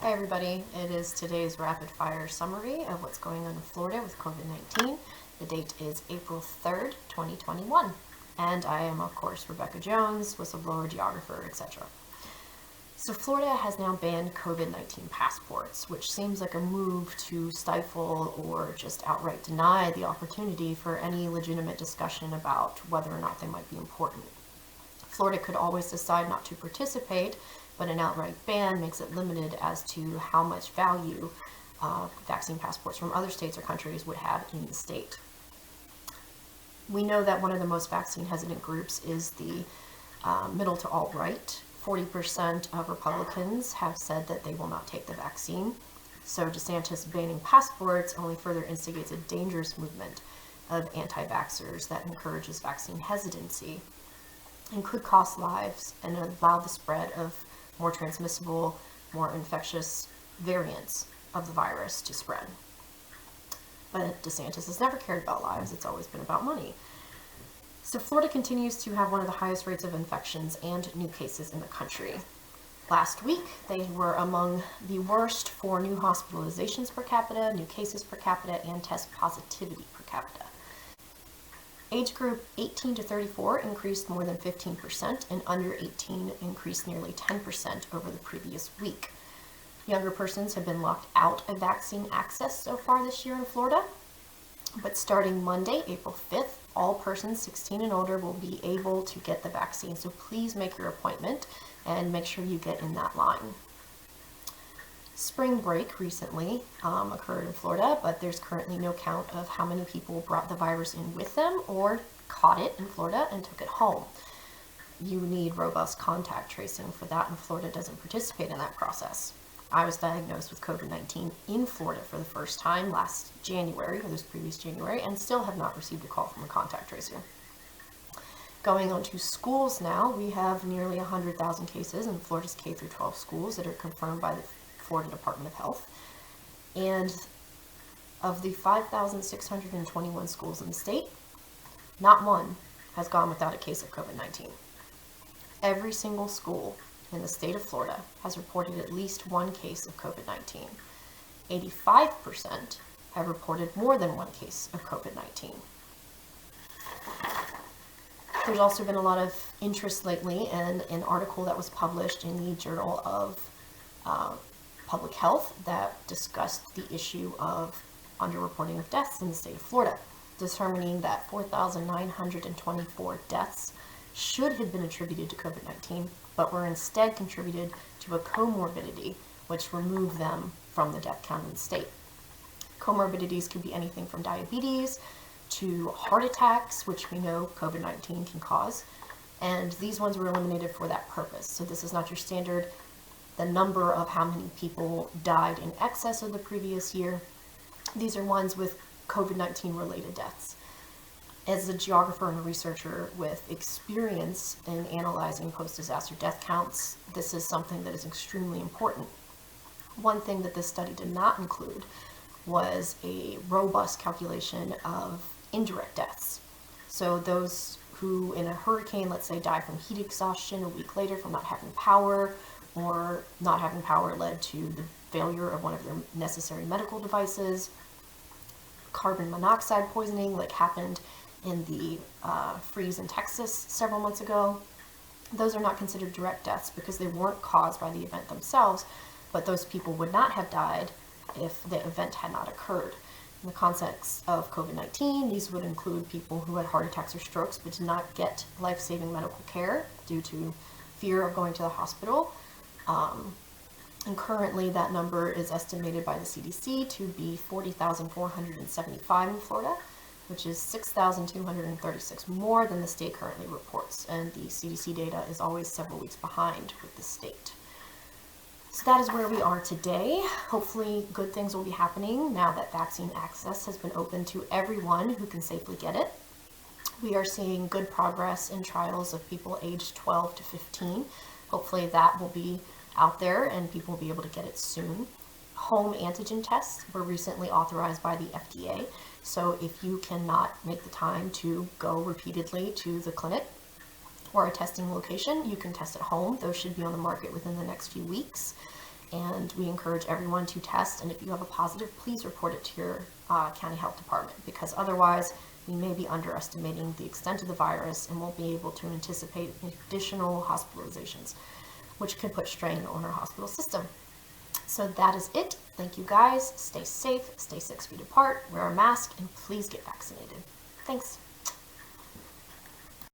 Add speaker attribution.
Speaker 1: Hi everybody, it is today's rapid fire summary of what's going on in Florida with COVID-19. The date is April 3rd, 2021. And I am, of course, Rebekah Jones, whistleblower, geographer, etc. So Florida has now banned COVID-19 passports, which seems like a move to stifle or just outright deny the opportunity for any legitimate discussion about whether or not they might be important. Florida could always decide not to participate, but an outright ban makes it limited as to how much value vaccine passports from other states or countries would have in the state. We know that one of the most vaccine hesitant groups is the middle to alt-right. 40% of Republicans have said that they will not take the vaccine. So DeSantis banning passports only further instigates a dangerous movement of anti-vaxxers that encourages vaccine hesitancy and could cost lives and allow the spread of more transmissible, more infectious variants of the virus to spread. But DeSantis has never cared about lives, it's always been about money. So Florida continues to have one of the highest rates of infections and new cases in the country. Last week, they were among the worst for new hospitalizations per capita, new cases per capita, and test positivity per capita. Age group 18 to 34 increased more than 15%, and under 18 increased nearly 10% over the previous week. Younger persons have been locked out of vaccine access so far this year in Florida, but starting Monday, April 5th, all persons 16 and older will be able to get the vaccine, so please make your appointment and make sure you get in that line. Spring break recently occurred in Florida, but there's currently no count of how many people brought the virus in with them or caught it in Florida and took it home. You need robust contact tracing for that, and Florida doesn't participate in that process. I was diagnosed with COVID-19 in Florida for the first time last January, or this previous January, and still have not received a call from a contact tracer. Going on to schools now, we have nearly 100,000 cases in Florida's K through 12 schools that are confirmed by the Florida Department of Health. And of the 5,621 schools in the state, not one has gone without a case of COVID-19. Every single school in the state of Florida has reported at least one case of COVID-19. 85% have reported more than one case of COVID-19. There's also been a lot of interest lately in an article that was published in the Journal of Public Health that discussed the issue of underreporting of deaths in the state of Florida, determining that 4,924 deaths should have been attributed to COVID-19, but were instead contributed to a comorbidity, which removed them from the death count in the state. Comorbidities could be anything from diabetes to heart attacks, which we know COVID-19 can cause, and these ones were eliminated for that purpose. So this is not your standard, the number of how many people died in excess of the previous year. These are ones with COVID-19 related deaths. As a geographer and a researcher with experience in analyzing post-disaster death counts, this is something that is extremely important. One thing that this study did not include was a robust calculation of indirect deaths. So those who in a hurricane, let's say, die from heat exhaustion a week later from not having power, or not having power led to the failure of one of their necessary medical devices. Carbon monoxide poisoning, like happened in the freeze in Texas several months ago. Those are not considered direct deaths because they weren't caused by the event themselves, but those people would not have died if the event had not occurred. In the context of COVID-19, these would include people who had heart attacks or strokes but did not get life-saving medical care due to fear of going to the hospital. And currently that number is estimated by the CDC to be 40,475 in Florida, which is 6,236 more than the state currently reports. And the CDC data is always several weeks behind with the state. So that is where we are today. Hopefully good things will be happening now that vaccine access has been open to everyone who can safely get it. We are seeing good progress in trials of people aged 12 to 15. Hopefully that will be out there and people will be able to get it soon. Home antigen tests were recently authorized by the FDA. So if you cannot make the time to go repeatedly to the clinic or a testing location, you can test at home. Those should be on the market within the next few weeks. And we encourage everyone to test, and if you have a positive, please report it to your county health department, because otherwise we may be underestimating the extent of the virus and won't be able to anticipate additional hospitalizations, which could put strain on our hospital system. So that is it. Thank you guys. Stay safe, stay 6 feet apart, wear a mask, and please get vaccinated. Thanks.